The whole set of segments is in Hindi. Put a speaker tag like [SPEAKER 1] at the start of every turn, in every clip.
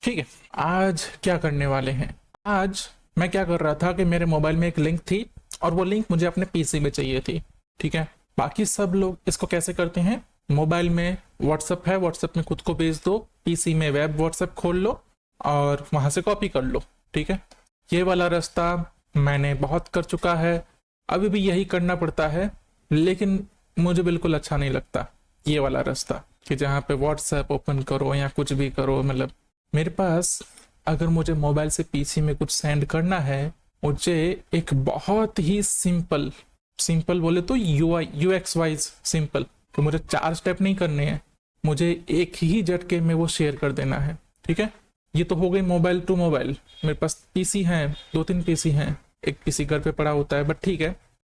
[SPEAKER 1] ठीक है। आज क्या करने वाले हैं? आज मैं क्या कर रहा था कि मेरे मोबाइल में एक लिंक थी और वो लिंक मुझे अपने पीसी में चाहिए थी। ठीक है। बाकी सब लोग इसको कैसे करते हैं, मोबाइल में व्हाट्सअप है, व्हाट्सअप में खुद को भेज दो, पीसी में वेब व्हाट्सअप खोल लो और वहां से कॉपी कर लो। ठीक है। ये वाला रास्ता मैंने बहुत कर चुका है, अभी भी यही करना पड़ता है, लेकिन मुझे बिल्कुल अच्छा नहीं लगता ये वाला रास्ता कि जहाँ पे व्हाट्सएप ओपन करो या कुछ भी करो। मतलब मेरे पास अगर मुझे मोबाइल से पीसी में कुछ सेंड करना है, मुझे एक बहुत ही सिंपल सिंपल बोले तो यूआई यूएक्स वाइज सिंपल, तो मुझे 4 स्टेप नहीं करने हैं, मुझे एक ही झटके में वो शेयर कर देना है। ठीक है। ये तो हो गई मोबाइल टू मोबाइल। मेरे पास पीसी हैं, 2-3 पीसी हैं, एक पीसी घर पे पड़ा होता है, बट ठीक है।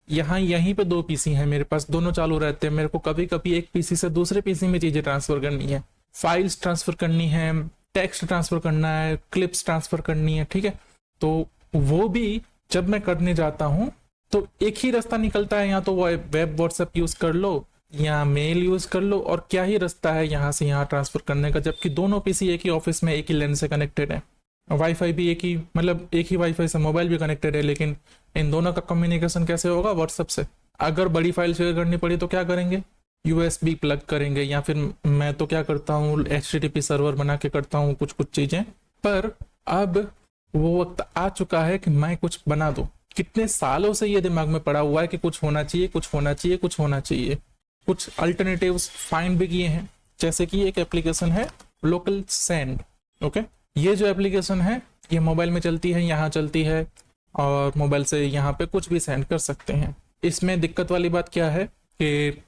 [SPEAKER 1] यहाँ यहीं पे 2 पीसी हैं मेरे पास, दोनों चालू रहते हैं। मेरे को कभी कभी एक पीसी से दूसरे पीसी में चीजें ट्रांसफर करनी है, फाइल्स ट्रांसफर करनी है, टेक्स्ट ट्रांसफर करना है, क्लिप्स ट्रांसफर करनी है। ठीक है। तो वो भी जब मैं करने जाता हूँ तो एक ही रास्ता निकलता है, या तो वो वेब व्हाट्सएप यूज कर लो या मेल यूज कर लो, और क्या ही रास्ता है यहाँ से यहाँ ट्रांसफर करने का, जबकि दोनों पीसी एक ही ऑफिस में एक ही लैन से कनेक्टेड है। वाईफाई भी एक ही, मतलब एक ही वाईफाई से मोबाइल भी कनेक्टेड है, लेकिन इन दोनों का कम्युनिकेशन कैसे होगा? व्हाट्सएप से। अगर बड़ी फाइल शेयर करनी पड़ी तो क्या करेंगे? यूएसबी प्लग करेंगे, या फिर मैं तो क्या करता हूँ, HTTP सर्वर बना के करता हूँ कुछ कुछ चीजें। पर अब वो वक्त आ चुका है कि मैं कुछ बना दूं। कितने सालों से ये दिमाग में पड़ा हुआ है कि कुछ होना चाहिए, कुछ होना चाहिए, कुछ होना चाहिए। कुछ अल्टरनेटिव्स फाइंड भी किए हैं, जैसे कि एक एप्लीकेशन है लोकल सेंड। ओके। ये जो एप्लीकेशन है ये मोबाइल में चलती है, यहाँ चलती है, और मोबाइल से यहाँ पे कुछ भी सेंड कर सकते हैं। इसमें दिक्कत वाली बात क्या है कि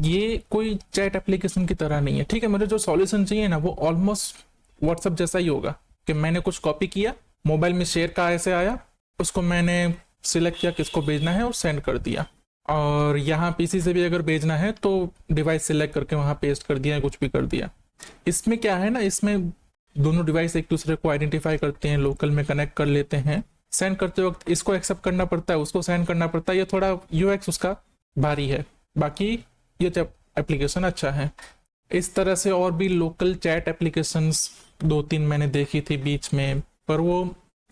[SPEAKER 1] ये कोई चैट एप्लीकेशन की तरह नहीं है। ठीक है। मुझे जो सॉल्यूशन चाहिए ना, वो ऑलमोस्ट व्हाट्सएप जैसा ही होगा कि मैंने कुछ कॉपी किया, मोबाइल में शेयर का ऐसे आया, उसको मैंने सिलेक्ट किया किसको भेजना है और सेंड कर दिया। और यहाँ पीसी से भी अगर भेजना है तो डिवाइस सिलेक्ट करके वहाँ पेस्ट कर दिया, कुछ भी कर दिया। इसमें क्या है ना, इसमें दोनों डिवाइस एक दूसरे को आइडेंटिफाई करते हैं, लोकल में कनेक्ट कर लेते हैं। सेंड करते वक्त इसको एक्सेप्ट करना पड़ता है, उसको सेंड करना पड़ता है। ये थोड़ा यूएक्स उसका भारी है, बाकी ये एप्लीकेशन अच्छा है। इस तरह से और भी लोकल चैट एप्लीकेशंस 2-3 मैंने देखी थी बीच में, पर वो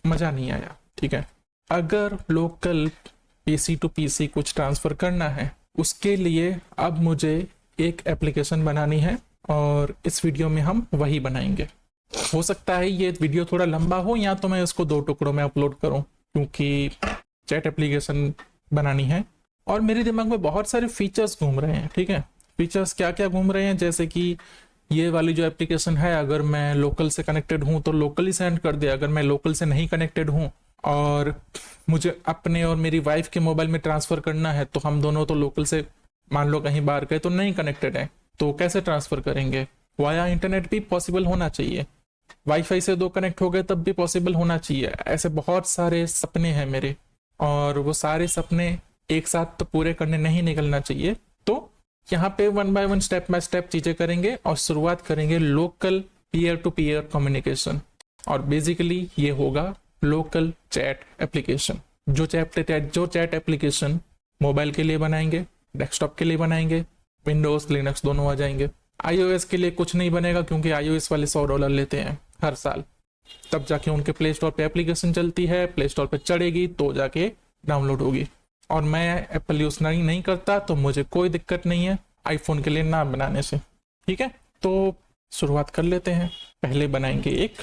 [SPEAKER 1] मज़ा नहीं आया। ठीक है। अगर लोकल पीसी टू पीसी कुछ ट्रांसफ़र करना है, उसके लिए अब मुझे एक एप्लीकेशन बनानी है, और इस वीडियो में हम वही बनाएंगे। हो सकता है ये वीडियो थोड़ा लंबा हो, या तो मैं इसको 2 टुकड़ों में अपलोड करूं, क्योंकि चैट एप्लीकेशन बनानी है और मेरे दिमाग में बहुत सारे फीचर्स घूम रहे हैं। ठीक है। फीचर्स क्या क्या घूम रहे हैं, जैसे कि ये वाली जो एप्लीकेशन है, अगर मैं लोकल से कनेक्टेड हूँ तो लोकल ही सेंड कर दे, अगर मैं लोकल से नहीं कनेक्टेड हूँ और मुझे अपने और मेरी वाइफ के मोबाइल में ट्रांसफ़र करना है, तो हम दोनों तो लोकल से मान लो कहीं बाहर गए तो नहीं कनेक्टेड है, तो कैसे ट्रांसफ़र करेंगे? वाया इंटरनेट भी पॉसिबल होना चाहिए, वाईफाई से 2 कनेक्ट हो गए तब भी पॉसिबल होना चाहिए। ऐसे बहुत सारे सपने हैं मेरे, और वो सारे सपने एक साथ तो पूरे करने नहीं निकलना चाहिए। तो यहाँ पे 1 बाय 1 स्टेप बाय स्टेप चीजें करेंगे, और शुरुआत करेंगे local peer to peer communication. और बेसिकली ये होगा लोकल चैट एप्लीकेशन। जो चैट एप्लीकेशन मोबाइल के लिए बनाएंगे, डेस्कटॉप के लिए बनाएंगे, विंडोज लिनक्स दोनों आ जाएंगे। iOS के लिए कुछ नहीं बनेगा, क्योंकि iOS वाले $100 लेते हैं हर साल, तब जाके उनके प्ले स्टोर पे एप्लीकेशन चलती है, प्ले स्टोर पे चढ़ेगी तो जाके डाउनलोड होगी। और मैं एप्पल यूज नहीं करता, तो मुझे कोई दिक्कत नहीं है आईफोन के लिए नाम बनाने से। ठीक है। तो शुरुआत कर लेते हैं। पहले बनाएंगे एक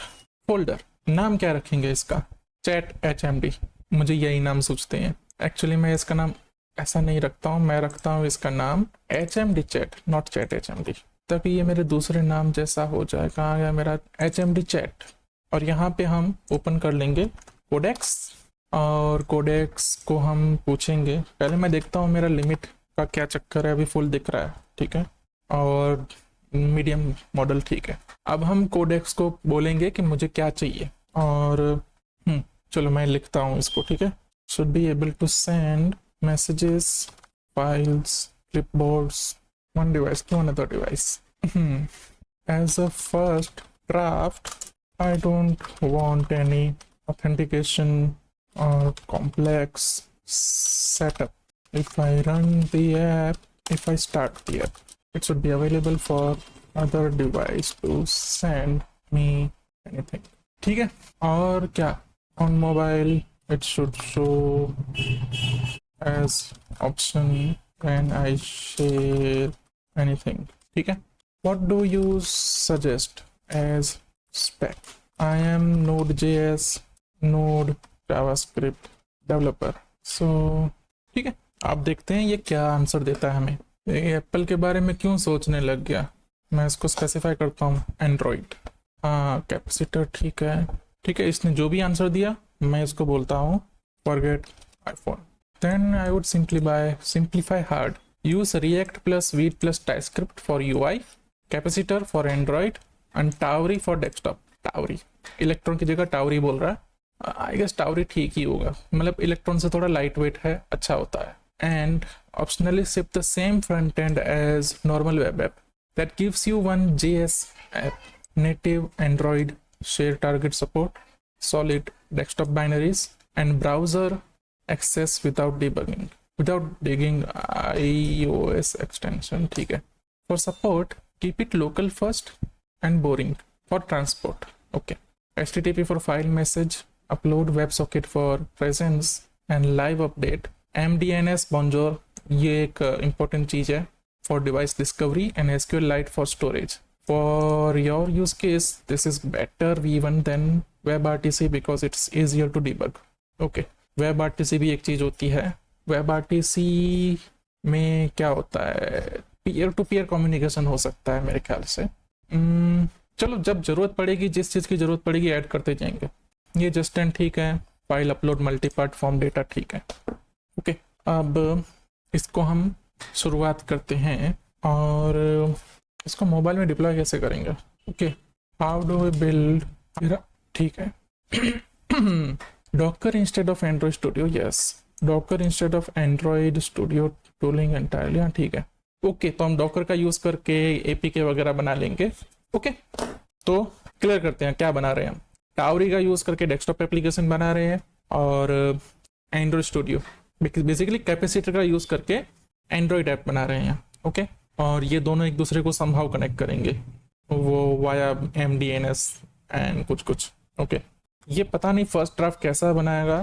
[SPEAKER 1] फोल्डर। नाम क्या रखेंगे इसका? Chat HMD। मुझे यही नाम सोचते हैं। एक्चुअली मैं इसका नाम ऐसा नहीं रखता हूँ, मैं रखता हूँ इसका नाम HMD chat, not chat HMD, तभी ये मेरे दूसरे नाम जैसा हो जाए। कहाँ गया मेरा HMD चैट? और यहाँ पे हम ओपन कर लेंगे कोडेक्स, और कोडेक्स को हम पूछेंगे। पहले मैं देखता हूँ मेरा लिमिट का क्या चक्कर है, अभी फुल दिख रहा है। ठीक है। और मीडियम मॉडल ठीक है। अब हम कोडेक्स को बोलेंगे कि मुझे क्या चाहिए, और चलो मैं लिखता हूँ इसको। ठीक है। Should be able to send messages, files, clipboards, one device to another device. As a first draft, I don't want any authentication or complex setup. If I run the app, if I start the app, it should be available for other device to send me anything, ठीक है। और क्या, on mobile it should show as option when I share anything, ठीक है। What do you suggest as spec? I am Node JS, Node JavaScript developer, so ठीक है। आप देखते हैं ये क्या आंसर देता है हमें। ये एप्पल के बारे में क्यों सोचने लग गया, मैं इसको स्पेसिफाई करता हूँ एंड्रॉइड, हाँ कैपेसिटर, ठीक है ठीक है। इसने जो भी आंसर दिया मैं इसको बोलता हूँ forget iPhone. Then I would simplify hard, use React plus Vite plus TypeScript for UI, Capacitor for Android and Tauri for desktop. Tauri, Electron की जगह टावरी बोल रहा है, आई गेस टावरी ठीक ही होगा, मतलब इलेक्ट्रॉन से थोड़ा लाइट वेट है, अच्छा होता है। And optionally ship the same front end as normal web app that gives you one JS app, native Android, share target support, solid desktop binaries, and browser access without debugging, without digging iOS extension, ठीक है। For support, keep it local first and boring. For transport, okay. HTTP for file message, upload WebSocket for presence and live update, MDNS Bonjour, ये एक important चीज़ है, for device discovery, and SQLite for storage. For your use case, this is better even than WebRTC because it's easier to debug. Okay, WebRTC भी एक चीज़ होती है। WebRTC में क्या होता है, पीयर टू पीयर कम्युनिकेशन हो सकता है मेरे ख्याल से। चलो जब जरूरत पड़ेगी, जिस चीज़ की जरूरत पड़ेगी ऐड करते जाएंगे। ये जस्टिन ठीक है, file upload multipart form data ठीक है। ओके, अब इसको हम शुरुआत करते हैं और इसको मोबाइल में डिप्लॉय कैसे करेंगे। Okay, how do we build, ठीक है। Docker instead of Android Studio, yes, Docker instead of Android Studio tooling entirely, हाँ ठीक है। ओके, तो हम डॉकर का यूज करके एपीके वगैरह बना लेंगे। ओके, तो क्लियर करते हैं क्या बना रहे हैं हम। टावरी का यूज करके डेस्कटॉप एप्लीकेशन बना रहे हैं और एंड्रॉइड स्टूडियो बेसिकली कैपेसिटर का यूज करके एंड्रॉइड ऐप बना रहे हैं। ओके, और ये दोनों एक दूसरे को समहाउ कनेक्ट करेंगे, वो वाया MDNS एंड कुछ कुछ। ओके, ये पता नहीं फर्स्ट ड्राफ्ट कैसा बनाएगा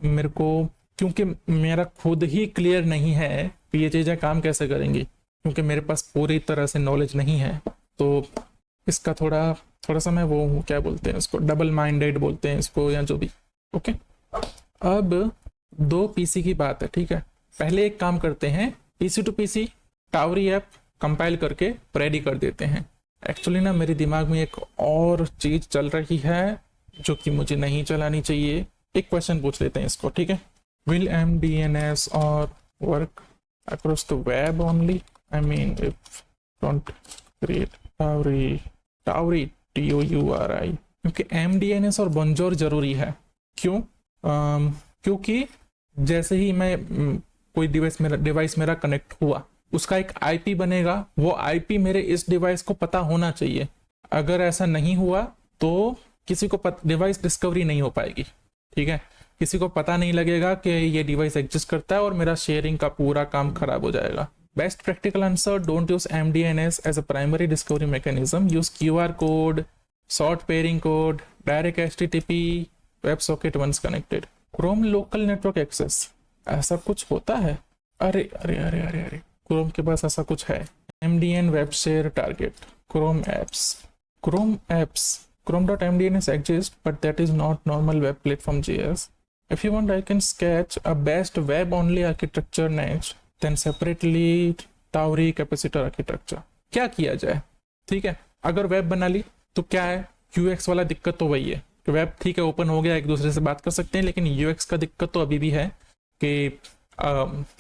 [SPEAKER 1] मेरे को, क्योंकि मेरा खुद ही क्लियर नहीं है कि ये चीज़ें काम कैसे करेंगी, क्योंकि मेरे पास पूरी तरह से नॉलेज नहीं है। तो इसका थोड़ा सा मैं वो क्या बोलते हैं इसको, डबल माइंडेड बोलते हैं इसको या जो भी। ओके, अब 2 PC की बात है, ठीक है। पहले एक काम करते हैं, PC to PC Tauri app compile करके रेडी कर देते हैं। एक्चुअली ना मेरे दिमाग में एक और चीज चल रही है जो कि मुझे नहीं चलानी चाहिए। एक क्वेश्चन पूछ लेते हैं इसको, ठीक है। विल MDNS और work across the web only, I mean if don't create Tawari TOURI, क्योंकि MDNS और बंजोर जरूरी है। क्यों? क्योंकि जैसे ही मैं कोई डिवाइस मेरा कनेक्ट हुआ, उसका एक IP बनेगा, वो IP मेरे इस डिवाइस को पता होना चाहिए। अगर ऐसा नहीं हुआ तो किसी को डिवाइस डिस्कवरी नहीं हो पाएगी, ठीक है। किसी को पता नहीं लगेगा कि ये डिवाइस एग्जिस्ट करता है और मेरा शेयरिंग का पूरा काम खराब हो जाएगा। Best practical answer, don't use MDNS as a primary discovery mechanism, use QR code, short pairing code, direct HTTP, WebSocket once connected, Chrome local network access, ऐसा कुछ होता है। अरे अरे अरे अरे अरे, क्रोम के पास ऐसा कुछ है। MDN web share target, Chrome apps, chrome.mdns exists, but that is not normal web platform JS. If you want, I can sketch a best web only architecture next, then separately Tauri capacitor architecture. क्या किया जाए, ठीक है। अगर वेब बना ली तो क्या है, UX वाला दिक्कत तो वही है कि वेब ठीक है ओपन हो गया, एक दूसरे से बात कर सकते हैं, लेकिन UX का दिक्कत तो अभी भी है कि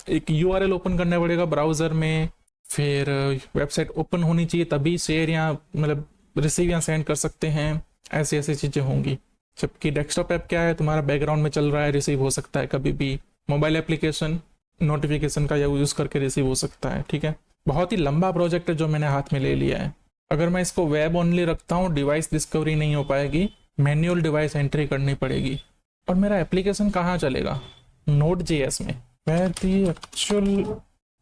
[SPEAKER 1] एक URL ओपन करना पड़ेगा ब्राउजर में, फिर वेबसाइट ओपन होनी चाहिए तभी शेयर या मतलब रिसीव या सेंड कर सकते हैं, ऐसी ऐसी चीज़ें होंगी। जबकि डेस्कटॉप ऐप क्या है, तुम्हारा बैकग्राउंड में चल रहा है, रिसीव हो सकता है कभी भी। मोबाइल एप्लीकेशन नोटिफिकेशन का यूज़ करके रिसीव हो सकता है, ठीक है। बहुत ही लंबा प्रोजेक्ट है जो मैंने हाथ में ले लिया है। अगर मैं इसको वेब ओनली रखता हूँ, डिवाइस डिस्कवरी नहीं हो पाएगी, मैन्युअल डिवाइस एंट्री करनी पड़ेगी। और मेरा एप्लीकेशन कहाँ चलेगा, Node.js में, where the actual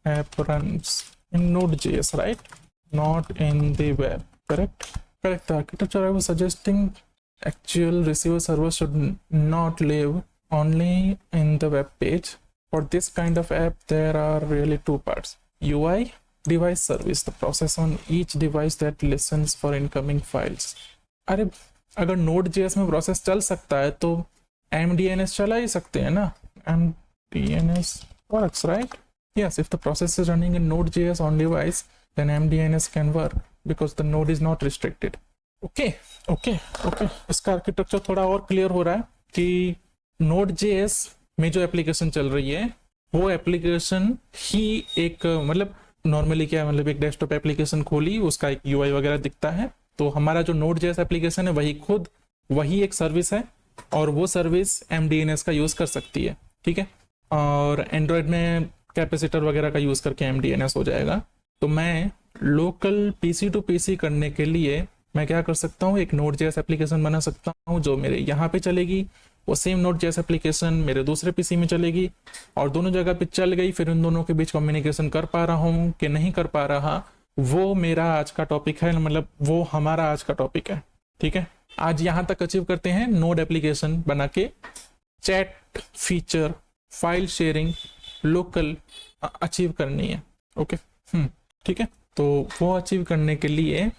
[SPEAKER 1] app runs in Node.js, right? Not in the web. Correct. The architecture I was suggesting Actual receiver server should not live only in the web page. For this kind of app, there are really two parts. UI, device service, the process on each device that listens for incoming files. अरे अगर Node.js में प्रोसेस चल सकता है तो MDNS चला ही सकते हैं ना. MDNS works, right? Yes, if the process is running in Node.js on device, then MDNS can work because the node is not restricted. Okay. इसका आर्किटेक्चर थोड़ा और क्लियर हो रहा है कि Node.js में जो एप्लीकेशन चल रही है वो एप्लीकेशन ही एक मतलब नॉर्मली क्या मतलब एक डेस्कटॉप एप्लीकेशन खोली, उसका एक यूआई वगैरह दिखता है, तो हमारा जो Node.js एप्लीकेशन है वही एक सर्विस है और वो सर्विस MDNS का यूज़ कर सकती है. ठीक है. और एंड्रॉयड में कैपेसिटर वगैरह का यूज़ करके MDNS हो जाएगा. तो मैं लोकल पीसी टू पीसी करने के लिए मैं क्या कर सकता हूँ, एक Node.js एप्लीकेशन बना सकता हूँ जो मेरे यहाँ पे चलेगी, वो सेम Node.js एप्लीकेशन मेरे दूसरे पीसी में चलेगी और दोनों जगह पे चल गई. फिर उन दोनों के बीच कम्युनिकेशन कर पा रहा हूँ कि नहीं कर पा रहा, वो मेरा आज का टॉपिक है, मतलब वो हमारा आज का टॉपिक है. ठीक है. आज यहाँ तक अचीव करते हैं. नोड एप्लीकेशन बना के chat feature, file sharing local achieve करनी है. ओके. ठीक है. तो वो अचीव करने के लिए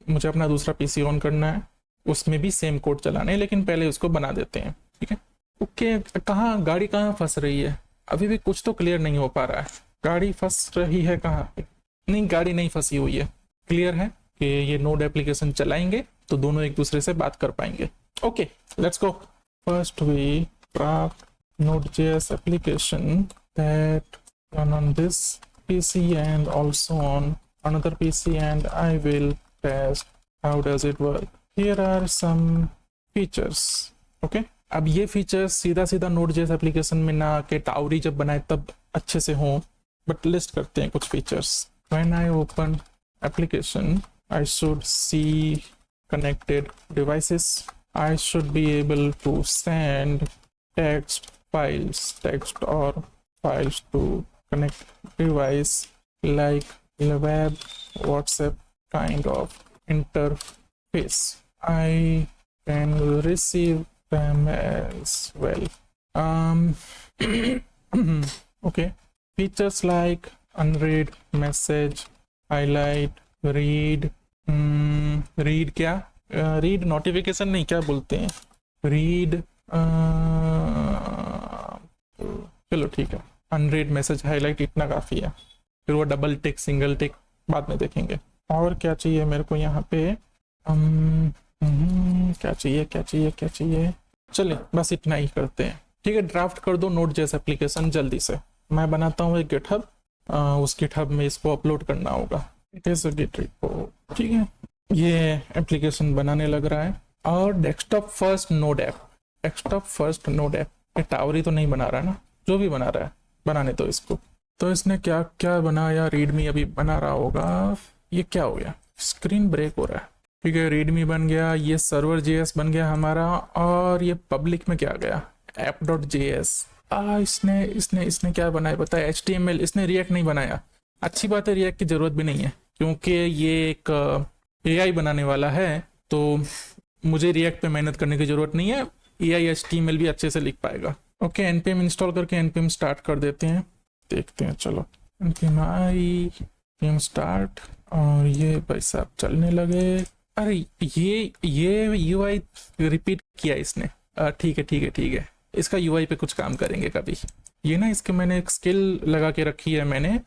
[SPEAKER 1] मुझे अपना दूसरा पीसी ऑन करना है, उसमें भी सेम कोड चलाना है, लेकिन पहले उसको बना देते हैं. ठीक है. ओके. गाड़ी कहाँ फंस रही है, अभी भी कुछ तो क्लियर नहीं हो पा रहा है. गाड़ी फंस रही है कहाँ पे? नहीं, गाड़ी नहीं फंसी हुई है. क्लियर है कि ये नोड एप्लीकेशन चलाएंगे तो दोनों एक दूसरे से बात कर पाएंगे. Okay, let's go. First we craft Node.js application that run on this PC and also on another PC, and I will test how does it work. Here are some features. Okay. अब ये फीचर्स सीधा सीधा Node.js एप्लीकेशन में ना के टाउरी जब बनाए तब अच्छे से हों, बट लिस्ट करते हैं कुछ features. When I open application, I should see connected devices. I should be able to send text or files to connect device like web, WhatsApp kind of interface. I can receive them as well. Okay. Features like unread message, highlight, read. read क्या? read notification नहीं, क्या बोलते हैं? read चलो ठीक है. अनरीड मैसेज, हाईलाइट इतना काफ़ी है. फिर वो डबल टिक, सिंगल टिक बाद में देखेंगे. और क्या चाहिए मेरे को यहाँ पे? क्या चाहिए? चलिए बस इतना ही करते हैं. ठीक है. ड्राफ्ट कर दो Node.js एप्लीकेशन जल्दी से. मैं बनाता हूँ एक गिटहब, उस गिटहब में इसको अपलोड करना होगा. It is a Git repo. ठीक है. ये एप्लीकेशन बनाने लग रहा है. और डेस्कटॉप फर्स्ट नोड ऐप. ये टावरी तो नहीं बना रहा है ना, जो भी बना रहा है बनाने तो इसको. तो इसने क्या क्या बनाया, रीडमी अभी बना रहा होगा. ये क्या हो गया, स्क्रीन ब्रेक हो रहा है. ठीक है. रीडमी बन गया, ये सर्वर JS बन गया हमारा, और ये पब्लिक में क्या गया, app.js. इसने क्या बनाया पता है? HTML. इसने रिएक्ट नहीं बनाया. अच्छी बात है, रिएक्ट की जरूरत भी नहीं है क्योंकि ये एक AI बनाने वाला है, तो मुझे रिएक्ट पे मेहनत करने की जरूरत नहीं है. AI HTML भी अच्छे से लिख पाएगा. ओके. npm इंस्टॉल करके npm स्टार्ट कर देते हैं, देखते हैं. चलो npm स्टार्ट, और ये भाई साहब चलने लगे. अरे ये UI रिपीट किया इसने. ठीक है. इसका UI पे कुछ काम करेंगे कभी. ये ना, इसके मैंने एक स्किल लगा के रखी है मैंने,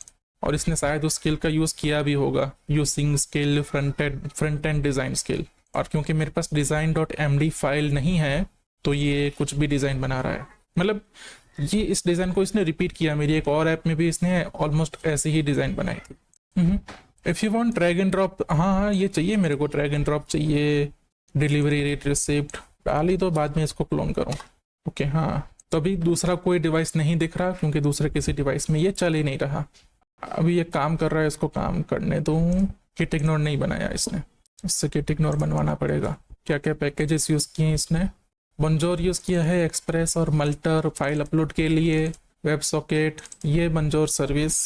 [SPEAKER 1] और इसने शायद उस स्किल का यूज़ किया भी होगा. Using skill front end design skill. और क्योंकि मेरे पास design.md फाइल नहीं है तो ये कुछ भी डिज़ाइन बना रहा है. मतलब ये इस डिज़ाइन को इसने रिपीट किया. मेरी एक और ऐप में भी इसने ऑलमोस्ट ऐसी ही डिज़ाइन बनाई थी. If you want drag and drop, हाँ ये चाहिए मेरे को. ड्रैग एंड ड्रॉप चाहिए. डिलीवरी रेट रिसिप्ट डाली तो बाद में इसको क्लोन करूँ. ओके. हाँ, तो अभी दूसरा कोई डिवाइस नहीं दिख रहा क्योंकि दूसरे किसी डिवाइस में ये चल ही नहीं रहा. अभी ये काम कर रहा है, इसको काम करने दूँ. किट इग्नोर नहीं बनाया इसने, इससे किट इग्नोर बनवाना पड़ेगा. क्या क्या पैकेजेस यूज़ किए इसने? बंजोर यूज़ किया है, एक्सप्रेस और मल्टर फाइल अपलोड के लिए, वेब सॉकेट, ये बंजोर सर्विस,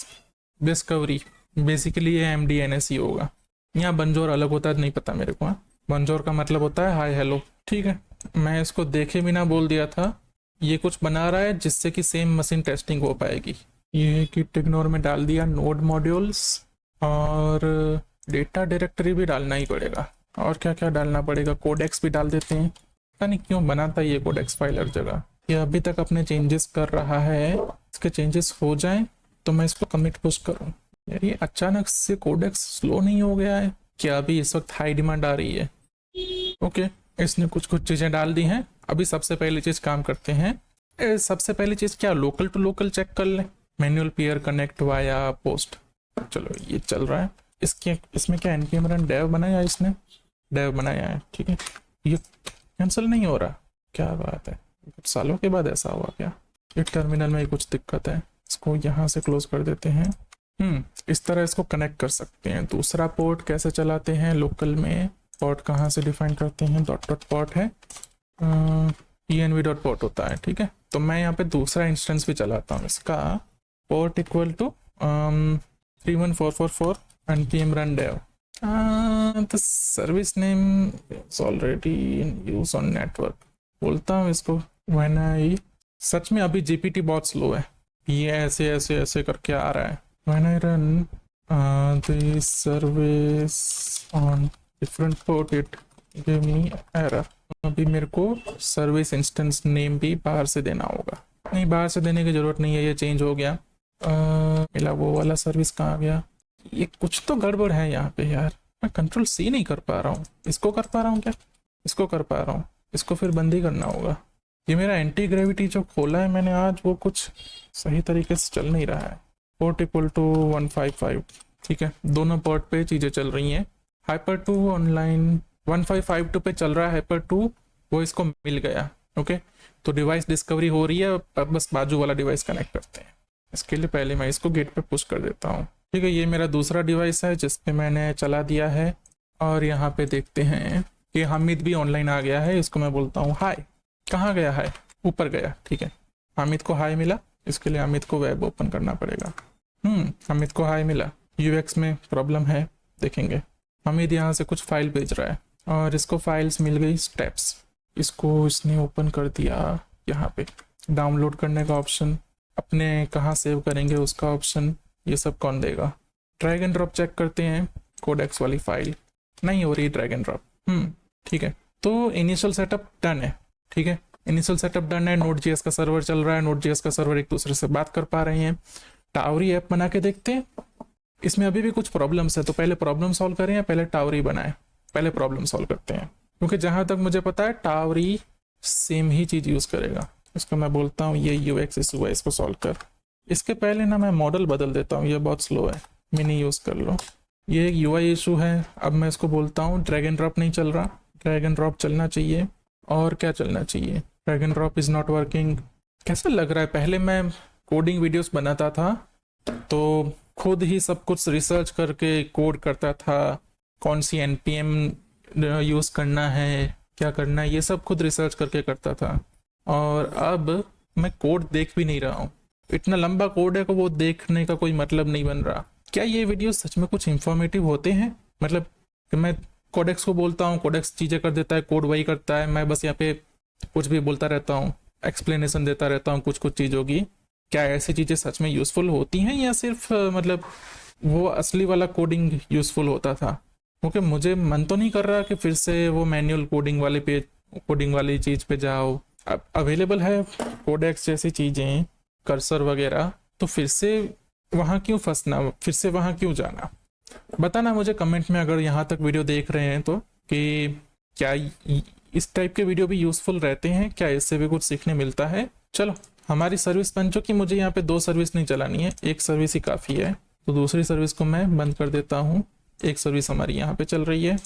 [SPEAKER 1] डिस्कवरी. बेसिकली ये MDNS ही होगा. यहाँ बंजोर अलग होता है नहीं पता मेरे को. बंजोर का मतलब होता है हाय हेलो. ठीक है, मैं इसको देखे बिना बोल दिया था ये कुछ बना रहा है जिससे कि सेम मशीन टेस्टिंग हो पाएगी। ये किट इग्नोर में डाल दिया नोड मॉड्यूल्स, और डेटा डायरेक्टरी भी डालना ही पड़ेगा। और क्या क्या डालना पड़ेगा, कोडेक्स भी डाल देते हैं। पता नहीं क्यों बनाता है ये कोडेक्स फाइल हर जगह। ये अभी तक अपने चेंजेस कर रहा है, इसके चेंजेस हो जाएं तो मैं इसको कमिट पुश करूं। यार ये अचानक से कोडेक्स स्लो नहीं हो गया है क्या? अभी इस वक्त हाई डिमांड आ रही है। ओके, इसने कुछ कुछ चीज़ें डाल दी हैं। अभी सबसे पहली चीज़ काम करते हैं। सबसे पहली चीज़ क्या, लोकल टू लोकल चेक कर लें। Manual pair connect via post, चलो ये चल रहा है। इसमें क्या npm रन dev बनाया है, इसने dev बनाया है, ठीक है। ये कैंसिल नहीं हो रहा, क्या बात है, कुछ सालों के बाद ऐसा हुआ क्या? ये टर्मिनल में कुछ दिक्कत है, इसको यहाँ से क्लोज कर देते हैं। इस तरह इसको कनेक्ट कर सकते हैं। दूसरा पोर्ट कैसे चलाते हैं लोकल में, पोर्ट कहाँ से डिफाइन करते हैं, डॉट डॉट पोर्ट है, env डॉट पोर्ट होता है, ठीक है। तो मैं यहाँ पे दूसरा इंस्टेंस भी चलाता हूँ इसका, port equal to 31444 npm run dev। the service name is already in use on network, बोलता हूँ इसको when I, सच में अभी GPT बहुत स्लो है, ये ऐसे ऐसे ऐसे करके आ रहा है। when I run the service on different port it give me error। अभी मेरे को सर्विस इंस्टेंस नेम भी बाहर से देना होगा। नहीं, बाहर से देने की जरूरत नहीं है, ये चेंज हो गया। मिला वो वाला सर्विस कहाँ गया? ये कुछ तो गड़बड़ है यहाँ पे यार, मैं कंट्रोल सी नहीं कर पा रहा हूँ। इसको कर पा रहा हूँ क्या? इसको कर पा रहा हूँ, इसको फिर बंद ही करना होगा। ये मेरा एंटी ग्रेविटी जो खोला है मैंने आज, वो कुछ सही तरीके से चल नहीं रहा है। पोर्ट इक्वल टू 155, ठीक है, दोनों पोर्ट पे चीज़ें चल रही हैं। हाइपर 2 ऑनलाइन 1552 पे चल रहा है हाइपर 2, वो इसको मिल गया। ओके, तो डिवाइस डिस्कवरी हो रही है, अब बस बाजू वाला डिवाइस कनेक्ट करते हैं। इसके लिए पहले मैं इसको गेट पे पुश कर देता हूँ, ठीक है। ये मेरा दूसरा डिवाइस है जिस पे मैंने चला दिया है, और यहाँ पे देखते हैं कि हामिद भी ऑनलाइन आ गया है। इसको मैं बोलता हूँ हाय। कहाँ गया हाय? ऊपर गया, ठीक है। हामिद को हाय मिला, इसके लिए हामिद को वेब ओपन करना पड़ेगा। हामिद को हाय मिला। यूएक्स में प्रॉब्लम है, देखेंगे। हामिद यहाँ से कुछ फाइल भेज रहा है और इसको फाइल्स मिल गई, स्टेप्स। इसको इसने ओपन कर दिया, यहाँ पे डाउनलोड करने का ऑप्शन, अपने कहाँ सेव करेंगे उसका ऑप्शन, ये सब कौन देगा। ड्रैग एंड ड्रॉप चेक करते हैं, कोडेक्स वाली फाइल नहीं हो रही ड्रैग एंड ड्रॉप। ठीक है, तो इनिशियल सेटअप डन है, ठीक है। इनिशियल सेटअप डन है, नोड.js का सर्वर चल रहा है, नोड.js का सर्वर एक दूसरे से बात कर पा रहे हैं। टावरी ऐप बना के देखते हैं, इसमें अभी भी कुछ प्रॉब्लम्स है, तो पहले प्रॉब्लम सॉल्व करें या पहले टावरी बनाए? पहले प्रॉब्लम सॉल्व करते हैं, क्योंकि जहां तक मुझे पता है टावरी सेम ही चीज यूज करेगा। इसको मैं बोलता हूँ ये यूएक्स इशू है, इसको सॉल्व कर। इसके पहले ना मैं मॉडल बदल देता हूँ, ये बहुत स्लो है, मिनी यूज कर लो। ये एक यूआई इशू है। अब मैं इसको बोलता हूँ ड्रैग एंड ड्रॉप नहीं चल रहा, ड्रैग एंड ड्रॉप चलना चाहिए। और क्या चलना चाहिए? Drag and drop is not working. कैसा लग रहा है? पहले मैं कोडिंग वीडियोस बनाता था तो खुद ही सब कुछ रिसर्च करके कोड करता था, कौन सी npm यूज करना है, क्या करना है, ये सब खुद रिसर्च करके करता था। और अब मैं कोड देख भी नहीं रहा हूँ, इतना लंबा कोड है कि वो देखने का कोई मतलब नहीं बन रहा। क्या ये वीडियो सच में कुछ इंफॉर्मेटिव होते हैं? मतलब कि मैं कोडेक्स को बोलता हूँ, कोडेक्स चीज़ें कर देता है, कोड वही करता है, मैं बस यहाँ पे कुछ भी बोलता रहता हूँ, एक्सप्लेनेशन देता रहता हूँ कुछ कुछ चीज़ों की। क्या ऐसी चीज़ें सच में यूज़फुल होती हैं या सिर्फ मतलब वो असली वाला कोडिंग यूज़फुल होता था? क्योंकि मुझे मन तो नहीं कर रहा कि फिर से वो मैनुअल कोडिंग वाले पे, कोडिंग वाली चीज़ पे जाओ। अब अवेलेबल है कोडेक्स जैसी चीज़ें, कर्सर वगैरह, तो फिर से वहाँ क्यों फंसना, फिर से वहाँ क्यों जाना? बताना मुझे कमेंट में अगर यहाँ तक वीडियो देख रहे हैं तो, कि क्या इस टाइप के वीडियो भी यूज़फुल रहते हैं, क्या इससे भी कुछ सीखने मिलता है। चलो, हमारी सर्विस बन चुकी। मुझे यहाँ पे 2 सर्विस नहीं चलानी है, एक सर्विस ही काफ़ी है, तो दूसरी सर्विस को मैं बंद कर देता हूँ। एक सर्विस हमारी यहाँ पे चल रही है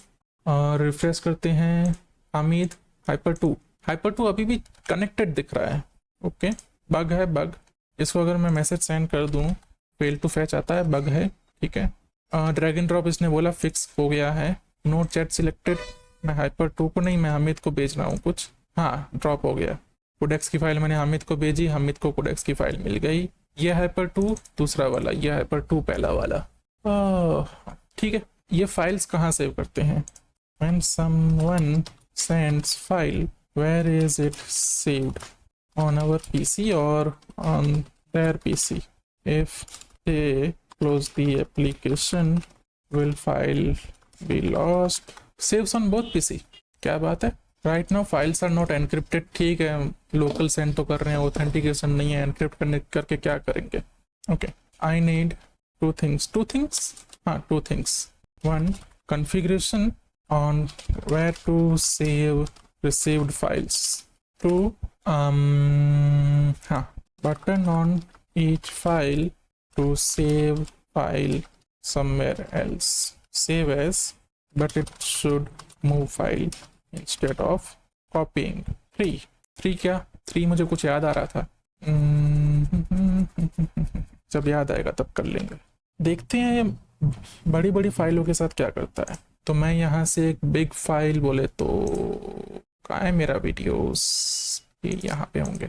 [SPEAKER 1] और रिफ्रेश करते हैं। हामिद हाइपर 2 अभी भी कनेक्टेड दिख रहा है। ओके, बग है, बग। इसको अगर मैं मैसेज सेंड कर दूँ, फेल टू फैच आता है, बग है, ठीक है। ड्रैग एंड ड्रॉप इसने बोला फिक्स हो गया है। नोट चैट सिलेक्टेड, मैं हाइपर 2 को नहीं, मैं हामिद को भेज रहा हूँ कुछ। हाँ, ड्रॉप हो गया। कोडेक्स की फाइल मैंने हामिद को भेजी, हामिद को कोडेक्स की फाइल मिल गई। ये हाइपर 2 दूसरा वाला, ये हाइपर 2 पहला वाला। ठीक है, ये फाइल्स कहाँ सेव करते हैं? When someone sends file, where is it saved, on our PC or on their PC? If they close the application, will file be lost? Saves on both PC. क्या बात है? Right now files are not encrypted. ठीक है, लोकल सेंड तो कर रहे हैं, ऑथेंटिकेशन नहीं है, एनक्रिप्ट करने करके क्या करेंगे? Okay, I need two things, हाँ two things. One, configuration on where to save received files. Two, button on each file to save file somewhere else. Save as, but it should move file instead of copying. Three क्या? Three मुझे कुछ याद आ रहा था। जब याद आएगा तब कर लेंगे। देखते हैं बड़ी बड़ी फाइलों के साथ क्या करता है। तो मैं यहाँ से एक बिग फाइल बोले तो कहाँ है मेरा वीडियोस? ये यहाँ पे होंगे।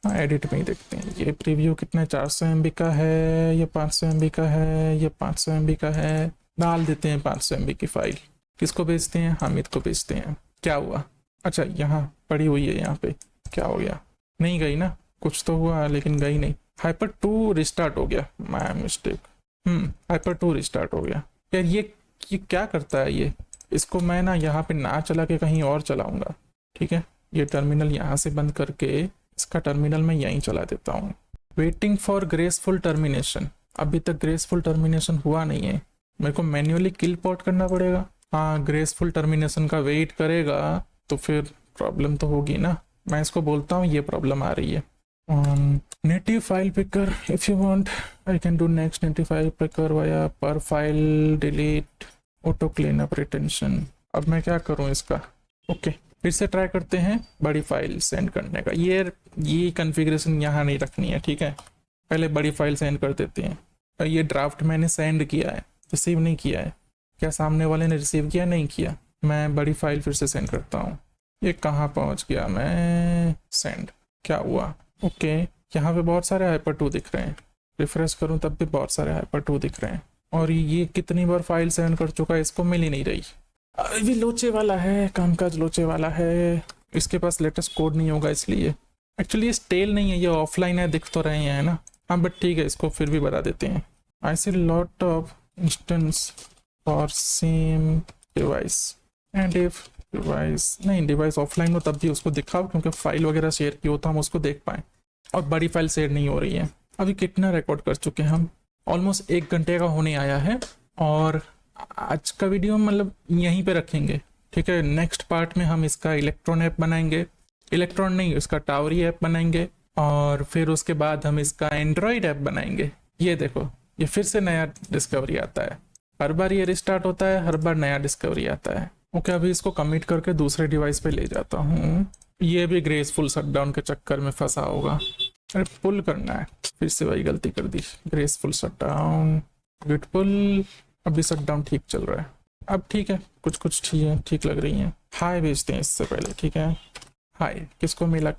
[SPEAKER 1] हाँ, एडिट में ही देखते हैं। ये प्रीव्यू कितना 400 MB का है, ये 500 MB का है, ये 500 MB का है। डाल देते हैं 500 MB की फाइल। किसको भेजते हैं? हामिद को भेजते हैं। क्या हुआ? अच्छा, यहाँ पड़ी हुई है, यहाँ पे क्या हो गया? नहीं गई ना, कुछ तो हुआ लेकिन गई नहीं। Hyper2 रिस्टार्ट हो गया, माय मिस्टेक। Hyper2 रिस्टार्ट हो गया। यार ये क्या करता है ये? इसको मैं ना यहाँ पे ना चला के कहीं और चलाऊंगा। ठीक है, ये टर्मिनल यहाँ से बंद करके इसका टर्मिनल मैं यहीं चला देता हूँ। Waiting for graceful termination. अभी तक ग्रेसफुल टर्मिनेशन हुआ नहीं है, मेरे को मैन्युअली किल पोर्ट करना पड़ेगा। हाँ, ग्रेसफुल टर्मिनेशन का वेट करेगा तो फिर प्रॉब्लम तो होगी ना। मैं इसको बोलता हूँ ये प्रॉब्लम आ रही है। Native file picker, if you want I can do next native file picker via per file delete auto cleanup retention। अब मैं क्या करूं इसका? ओके, फिर से ट्राई करते हैं बड़ी फाइल सेंड करने का। ये कॉन्फ़िगरेशन यहाँ नहीं रखनी है, ठीक है। पहले बड़ी फाइल सेंड कर देते हैं। और ये ड्राफ्ट मैंने सेंड किया है, रिसीव नहीं किया है। क्या सामने वाले ने रिसीव किया? नहीं किया। मैं बड़ी फाइल फिर से सेंड करता हूँ। ये कहाँ पहुँच गया मैं? सेंड। क्या हुआ? ओके, यहाँ पे बहुत सारे Hyper2 दिख रहे हैं। रिफ्रेश करूँ तब भी बहुत सारे Hyper2 दिख रहे हैं। और ये कितनी बार फाइल सेंड कर चुका है, इसको मिल ही नहीं रही। अभी लोचे वाला है, कामकाज लोचे वाला है। इसके पास लेटेस्ट कोड नहीं होगा इसलिए। एक्चुअली ये स्टेल नहीं है, ये ऑफलाइन है, दिख तो रहे हैं ना। हाँ बट ठीक है, इसको फिर भी बता देते हैं। I see lot of instance for same device and if device नहीं, डिवाइस ऑफलाइन हो तब भी उसको दिखाओ, क्योंकि फाइल वगैरह शेयर की हो तो हम उसको देख पाएँ। और बड़ी फाइल शेयर नहीं हो रही है। अभी कितना रिकॉर्ड कर चुके हैं हम? ऑलमोस्ट 1 घंटे का होने आया है। और आज का वीडियो मतलब यहीं पे रखेंगे, ठीक है। नेक्स्ट पार्ट में हम इसका इलेक्ट्रॉन ऐप बनाएंगे, इलेक्ट्रॉन नहीं, इसका टावरी ऐप बनाएंगे। और फिर उसके बाद हम इसका एंड्रॉयड ऐप बनाएंगे। ये देखो, ये फिर से नया डिस्कवरी आता है। हर बार ये रिस्टार्ट होता है, हर बार नया डिस्कवरी आता है। ओके, अभी इसको कमिट करके दूसरे डिवाइस पे ले जाता हूँ। ये भी ग्रेसफुल शटडाउन के चक्कर में फंसा होगा। अरे पुल करना है, फिर से वही गलती कर दी। ग्रेसफुल शटडाउन, गिट पुल। अभी शटडाउन ठीक चल रहा है। अब ठीक है, कुछ ठीक लग रही हैं। हाय भेजते हैं इससे पहले, ठीक है। हाय, किसको मिला?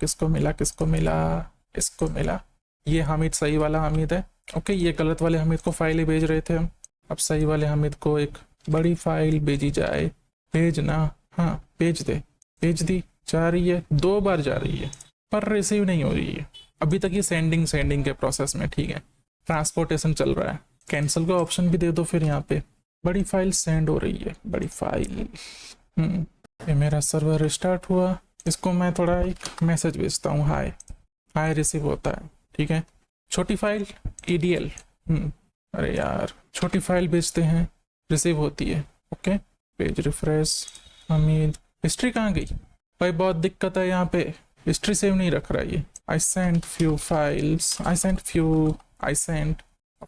[SPEAKER 1] इसको मिला। ये हामिद सही वाला हामिद है। ओके, ये गलत वाले हामिद को फाइल ही भेज रहे थे हम। अब सही वाले हामिद को एक बड़ी फाइल भेजी जाए। भेजना, हाँ भेज दी। जा रही है, 2 बार जा रही है पर रिसीव नहीं हो रही है। अभी तक ये सेंडिंग के प्रोसेस में, ठीक है। ट्रांसपोर्टेशन चल रहा है। कैंसिल का ऑप्शन भी दे दो फिर यहाँ पे। बड़ी फाइल सेंड हो रही है, बड़ी फाइल। ये मेरा सर्वर रिस्टार्ट हुआ। इसको मैं थोड़ा एक मैसेज भेजता हूँ, हाय रिसीव होता है, ठीक है। छोटी फाइल EDL, अरे यार, छोटी फाइल भेजते हैं, रिसीव होती है। Okay, page refresh. Hamid, history कहाँ गई भाई? बहुत दिक्कत है यहाँ पे, हिस्ट्री सेव नहीं रख रहा ये। I sent a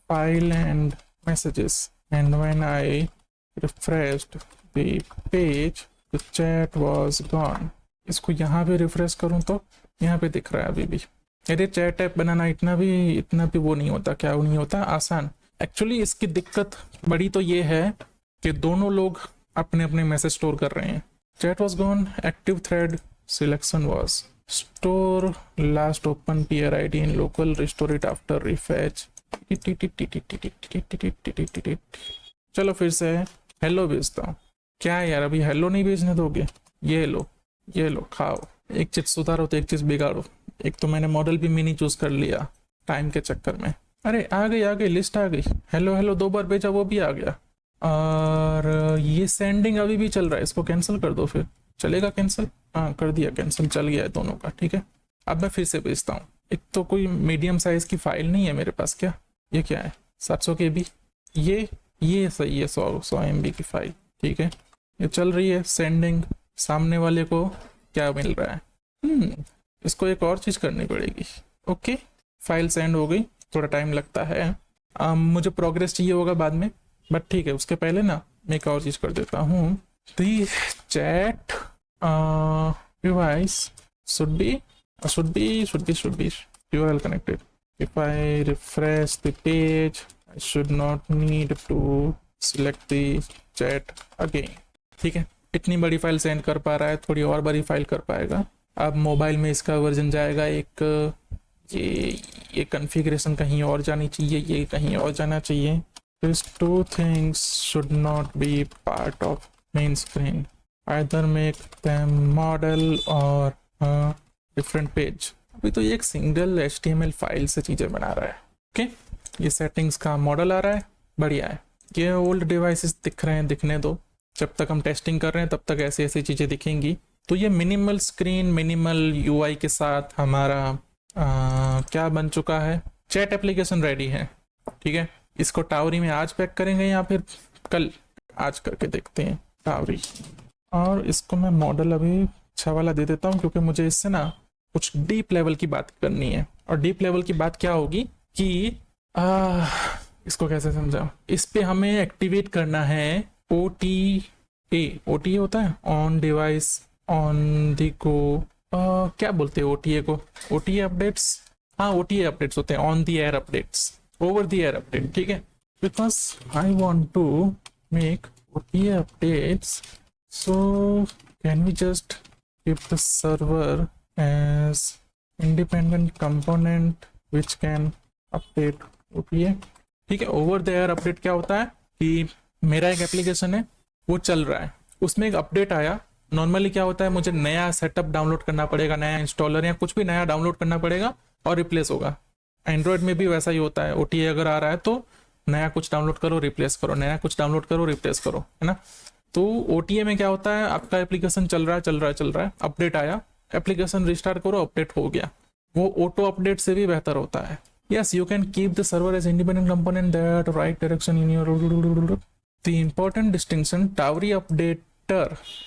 [SPEAKER 1] file and messages, and when I refreshed the page the chat was gone। इसको यहाँ पे रिफ्रेश करूँ तो यहाँ पे दिख रहा है अभी भी। अरे चैट ऐप बनाना इतना भी वो नहीं होता। क्या वो नहीं होता? आसान। एक्चुअली इसकी दिक्कत बड़ी तो ये है कि दोनों लोग अपने अपने मैसेज स्टोर कर रहे हैं। Chat was gone, active thread selection was store last open peer ID in local, restore it after refetch। चलो फिर से हेलो भेजता हूँ। क्या यार, अभी हेलो नहीं भेजने दोगे? ये लो, ये लो खाओ, एक चीज सुधारो तो एक चीज बिगाड़ो। एक तो मैंने मॉडल भी मिनी चूज कर लिया टाइम के चक्कर में। अरे आ गई लिस्ट आ गई। हेलो हेलो 2 बार भेजा वो भी आ गया। और ये सेंडिंग अभी भी चल रहा है, इसको कैंसिल कर दो फिर। चलेगा कैंसिल? हाँ कर दिया कैंसिल, चल गया है दोनों का। ठीक है अब मैं फिर से भेजता हूँ। एक तो कोई मीडियम साइज की फाइल नहीं है मेरे पास क्या? ये क्या है 700 KB? ये सही है 100 MB की फाइल। ठीक है ये चल रही है सेंडिंग। सामने वाले को क्या मिल रहा है? इसको एक और चीज़ करनी पड़ेगी। ओके फाइल सेंड हो गई, थोड़ा टाइम लगता है। मुझे प्रोग्रेस चाहिए होगा बाद में, बट ठीक है उसके पहले ना मैं एक और चीज़ कर देता हूँ। The chat device should be URL connected. If I refresh the page, I should not need to select the chat again. ठीक है इतनी बड़ी फाइल सेंड कर पा रहा है, थोड़ी और बड़ी फाइल कर पाएगा। अब मोबाइल में इसका वर्जन जाएगा एक, ये कॉन्फ़िगरेशन कहीं और जानी चाहिए, ये कहीं और जाना चाहिए। These two things should not be part of main screen. Either make them model or different page. अभी तो ये एक सिंगल HTML फाइल से चीज़ें बना रहा है। ओके ये सेटिंग्स का मॉडल आ रहा है, बढ़िया है। ये ओल्ड डिवाइसेस दिख रहे हैं, दिखने दो। जब तक हम टेस्टिंग कर रहे हैं तब तक ऐसी ऐसी चीज़ें दिखेंगी। तो ये मिनिमल स्क्रीन मिनिमल UI के साथ हमारा क्या बन चुका है, चैट एप्लीकेशन रेडी है। ठीक है इसको टावरी में आज पैक करेंगे या फिर कल? आज करके देखते हैं टावरी। और इसको मैं मॉडल अभी अच्छा वाला दे देता हूँ, क्योंकि मुझे इससे ना कुछ डीप लेवल की बात करनी है। और डीप लेवल की बात क्या होगी कि इसको कैसे समझाऊं, इस पे हमें एक्टिवेट करना है OTA होता है on device on the go, क्या बोलते हैं OTA को? OTA अपडेट्स, हाँ OTA अपडेट्स होते हैं, on the air updates, over the air update. ठीक है because I want to make OTA updates, so can we just keep the server as independent component which can update OTA। ठीक है ओवर द एयर अपडेट क्या होता है कि मेरा एक एप्लीकेशन है वो चल रहा है, उसमें एक अपडेट आया। नॉर्मली क्या होता है मुझे नया सेटअप डाउनलोड करना पड़ेगा, नया इंस्टॉलर या कुछ भी नया डाउनलोड करना पड़ेगा और रिप्लेस होगा। एंड्रॉयड में भी वैसा ही होता है, OTA अगर आ रहा है तो नया कुछ डाउनलोड करो रिप्लेस करो, नया कुछ डाउनलोड करो रिप्लेस करो, है ना। तो OTA में क्या होता है आपका एप्लीकेशन चल रहा है, अपडेट आया, एप्लीकेशन रिस्टार्ट करो, अपडेट हो गया। वो ऑटो अपडेट से भी बेहतर होता है। Yes you can keep the server as independent component that right direction in your. The important distinction, Tauri updater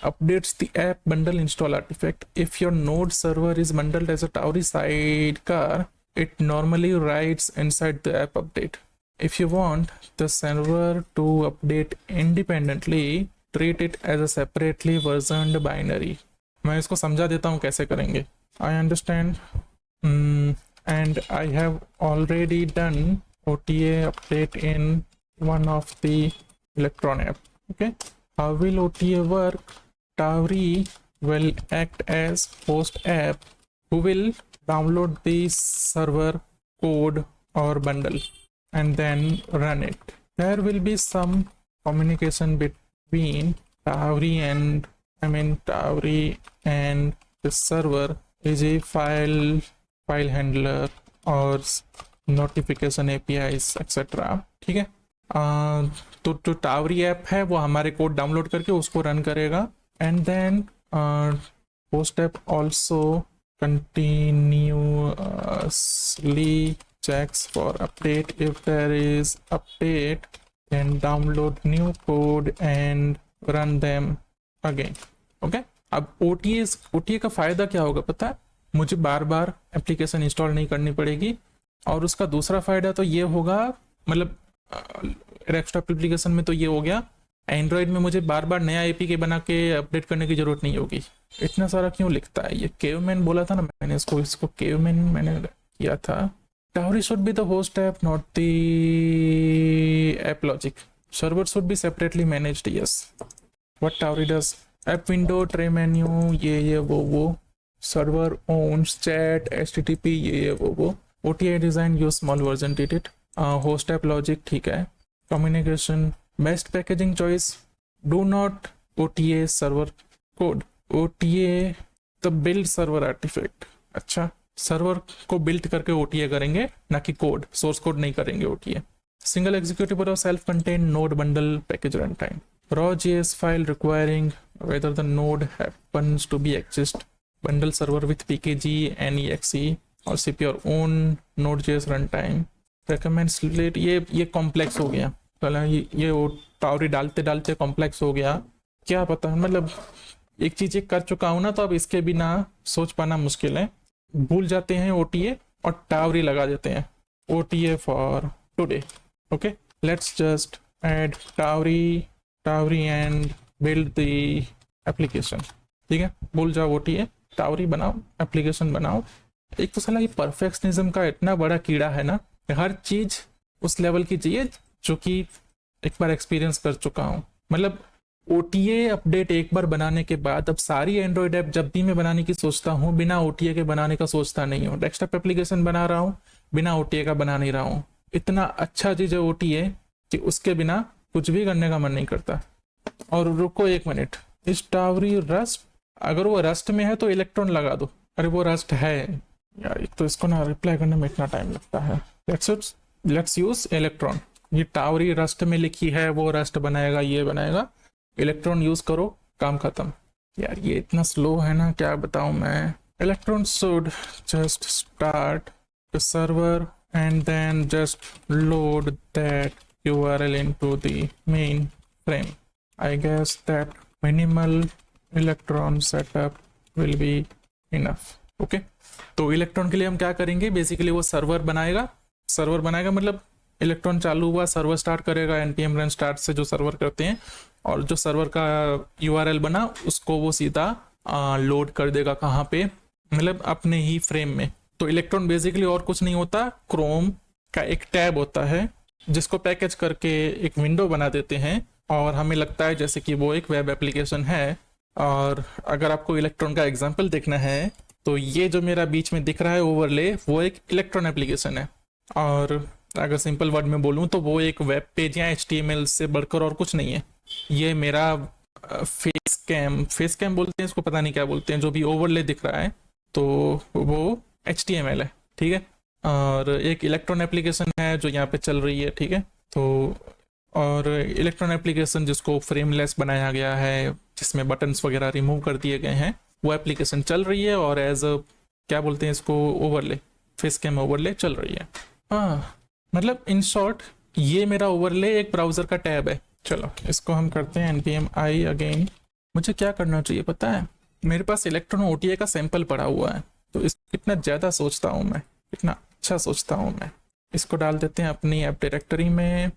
[SPEAKER 1] updates the app bundle install artifact. If your node server is bundled as a Tauri sidecar, it normally writes inside the app update. If you want the server to update independently, treat it as a separately versioned binary. मैं इसको समझा देता हूँ कैसे करेंगे। I understand and I have already done OTA update in one of the Electron app. Okay. How will OTA work? Tauri will act as host app who will download the server code or bundle and then run it. There will be some communication between Tauri and the server is a file handler or notification APIs etc. ठीक है तो जो टावरी ऐप है वो हमारे कोड डाउनलोड करके उसको रन करेगा and then host app also continuously checks for update. If there is update then download new code and run them again. Okay अब OTA का फायदा क्या होगा पता है, मुझे बार बार एप्लीकेशन इंस्टॉल नहीं करनी पड़ेगी। और उसका दूसरा फायदा तो ये होगा, मतलब डेस्कटॉप एप्लीकेशन में तो ये हो गया, एंड्रॉयड में मुझे बार बार नया APK बना के अपडेट करने की जरूरत नहीं होगी। इतना सारा क्यों लिखता है ये? केवमैन बोला था ना मैंने, इसको केवमैन मैंने किया था। Tauri should be the host app not the app logic. Server should be separately managed. Yes what Tauri does, app window, tray menu, ये वो सर्वर ओन्स चैट HTTP ये वो। OTA design use small version did it. Host app logic ठीक है। Communication best packaging choice, do not OTA server code. OTA the build server artifact. अच्छा, सर्वर को बिल्ड करके ओटीए करेंगे, ना कि कोड, सोर्स कोड नहीं करेंगे ओटीए। सिंगल एग्जीक्यूटेबल और self contained node bundle package run time. raw.js file requiring whether the node happens to be exist bundle server with pkg nexe or cp your own node.js runtime recommends late। ये कॉम्प्लेक्स हो गया, ये वो टावरी डालते डालते कॉम्प्लेक्स हो गया, क्या पता। मतलब एक चीज एक कर चुका हूं ना, तो अब इसके बिना सोच पाना मुश्किल है। भूल जाते हैं ओटीए और टावरी लगा देते हैं, OTA for today. Okay, let's just add Tawari and build the application. ठीक है, भूल जाओ ओटीए, टावरी बनाओ, एप्लीकेशन बनाओ। एक तो साला ये परफेक्शनिज्म का इतना बड़ा कीड़ा है ना, हर चीज उस लेवल की चाहिए जो कि एक बार एक्सपीरियंस कर चुका हूँ। मतलब ओटीए अपडेट एक बार बनाने के बाद अब सारी एंड्रॉइड ऐप जब भी मैं बनाने की सोचता हूँ, बिना ओटीए के बनाने का सोचता नहीं हूँ। डेस्कटॉप एप्लीकेशन बना रहा हूँ, बिना ओटीए का बना नहीं रहा हूँ। इतना अच्छा चीज है ओटीए कि उसके बिना कुछ भी करने का मन नहीं करता। और रुको एक मिनट, इस टावरी रस्ट, अगर वो रस्ट में है तो इलेक्ट्रॉन लगा दो। अरे वो रस्ट है यार, एक तो इसको ना रिप्लाई करने में इतना टाइम लगता है। Let's use electron. ये टावरी रस्ट में लिखी है, वो रस्ट बनाएगा, ये बनाएगा। इलेक्ट्रॉन यूज करो, काम खत्म। यार ये इतना स्लो है ना, क्या बताऊं मैं। Electron should just start the server and then just load that URL into the main frame. I guess that minimal electron setup will be enough. Okay, तो इलेक्ट्रॉन के लिए हम क्या करेंगे, बेसिकली वो सर्वर बनाएगा मतलब इलेक्ट्रॉन चालू हुआ, सर्वर स्टार्ट करेगा npm run start से, जो सर्वर करते हैं, और जो सर्वर का URL बना उसको वो सीधा लोड कर देगा कहाँ पे, मतलब अपने ही फ्रेम में। तो इलेक्ट्रॉन बेसिकली और कुछ नहीं होता, क्रोम का एक टैब होता है जिसको पैकेज करके एक विंडो बना देते हैं, और हमें लगता है जैसे कि वो एक वेब एप्लीकेशन है। और अगर आपको इलेक्ट्रॉन का एग्जांपल देखना है तो ये जो मेरा बीच में दिख रहा है ओवरले, वो एक इलेक्ट्रॉन एप्लीकेशन है। और अगर सिंपल वर्ड में बोलूँ तो वो एक वेब पेज या HTML से बढ़कर और कुछ नहीं है। ये मेरा फेस कैम बोलते हैं इसको, पता नहीं क्या बोलते हैं, जो भी ओवरले दिख रहा है तो वो HTML है। ठीक है, और एक इलेक्ट्रॉन एप्लीकेशन है जो यहाँ पे चल रही है। ठीक है, तो और इलेक्ट्रॉन एप्लीकेशन जिसको फ्रेमलेस बनाया गया है, जिसमें बटन्स वगैरह रिमूव कर दिए गए हैं, वो एप्लीकेशन चल रही है, और एज क्या बोलते हैं इसको, ओवरले, फेस कैम ओवरले चल रही है। हाँ, मतलब इन शॉर्ट ये मेरा ओवरले एक ब्राउजर का टैब है। चलो इसको हम करते हैं npm i अगेन। मुझे क्या करना चाहिए पता है, मेरे पास इलेक्ट्रॉन ओटीए का सैंपल पड़ा हुआ है, तो इस इतना ज़्यादा सोचता हूँ मैं, इतना अच्छा सोचता हूँ मैं। इसको डाल देते हैं अपनी ऐप डायरेक्टरी में।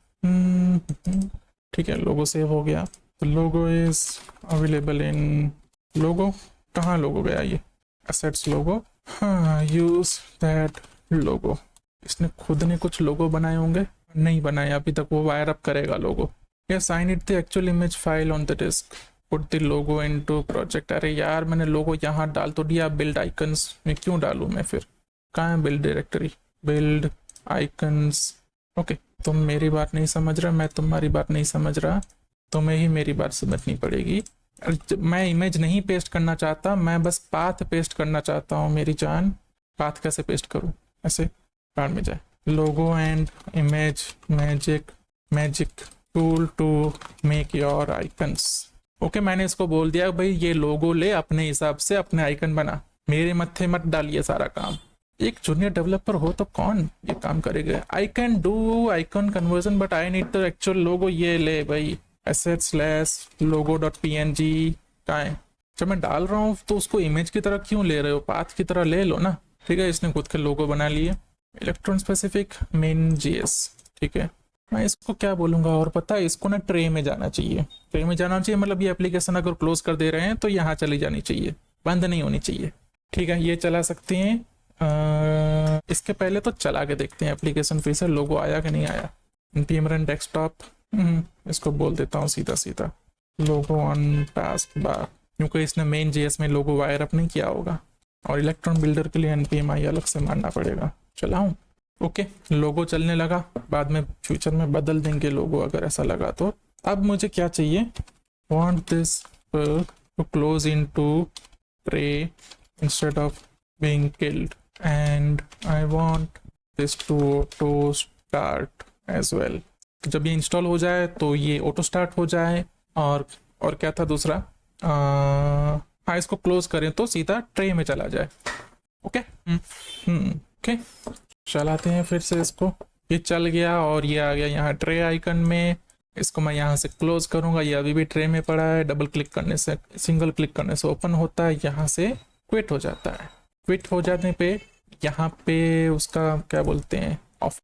[SPEAKER 1] ठीक है, लोगो सेव हो गया। तो लोगो इज अवेलेबल इन, लोगो कहाँ लोगो गया, ये एसेट्स लोगो। हाँ, यूज दैट लोगो। इसने खुद ने कुछ लोगो बनाए होंगे, नहीं बनाए अभी तक, वो वायर अप करेगा logo. Yes, I need the actual image file on the disk, put the logo into project. अरे यार मैंने लोगो यहाँ डाल तो दिया, बिल्ड आइकन्स में क्यों डालूँ मैं फिर, कहाँ है build directory, build icons. Okay, तुम मेरी बात नहीं समझ रहा, मैं तुम्हारी बात नहीं समझ रहा, तुम्हें ही मेरी बात समझनी पड़ेगी। मैं इमेज नहीं पेस्ट करना चाहता, मैं बस पाथ पेस्ट करना चाहता हूँ मेरी जान। पाथ कैसे पेस्ट करूँ, ऐसे कार्ड में जाए, logo and image magic tool to make your icons. Okay, मैंने इसको बोल दिया भाई ये लोगो ले, अपने हिसाब से अपने आइकन बना, मेरे मत्थे मत डालिए सारा काम। एक जूनियर डेवलपर हो तो कौन ये काम करेगा। I can do icon conversion but I need the actual logo. ये ले भाई, assets/logo.png कहाँ है। जब मैं डाल रहा हूँ तो उसको इमेज की तरह क्यों ले रहे हो, पाथ की तरह ले लो ना। ठीक है, इसने खुद के लोगो बना लिए, इलेक्ट्रॉन स्पेसिफिक मेन JS। ठीक है, मैं इसको क्या बोलूँगा, और पता है इसको ना ट्रे में जाना चाहिए, ट्रे में जाना चाहिए। मतलब ये एप्लीकेशन अगर क्लोज कर दे रहे हैं तो यहाँ चली जानी चाहिए, बंद नहीं होनी चाहिए। ठीक है, ये चला सकते हैं। इसके पहले तो चला के देखते हैं एप्लीकेशन फिर से, लोगो आया कि नहीं आया। npm run डेस्कटॉप, इसको बोल देता हूँ सीधा लोगो ऑन टास्क बार, क्योंकि इसने मेन JS में लोगो वायर अप नहीं किया होगा, और इलेक्ट्रॉन बिल्डर के लिए npm i अलग से मानना पड़ेगा। चलाऊँ, ओके, लोगो चलने लगा, बाद में फ्यूचर में बदल देंगे लोगो अगर ऐसा लगा तो। अब मुझे क्या चाहिए, want this to close into tray instead of being killed, and I want this to auto start as well. तो जब ये इंस्टॉल हो जाए तो ये ऑटो स्टार्ट हो जाए। और क्या था दूसरा, हाँ इसको क्लोज करें तो सीधा ट्रे में चला जाए। ओके ओके, चलाते हैं फिर से इसको। ये चल गया और ये आ गया यहाँ ट्रे आइकन में। इसको मैं यहाँ से क्लोज करूँगा, ये अभी भी ट्रे में पड़ा है। डबल क्लिक करने से, सिंगल क्लिक करने से ओपन होता है, यहाँ से क्विट हो जाता है। क्विट हो जाने पे यहाँ पे उसका क्या बोलते हैं, ऑफ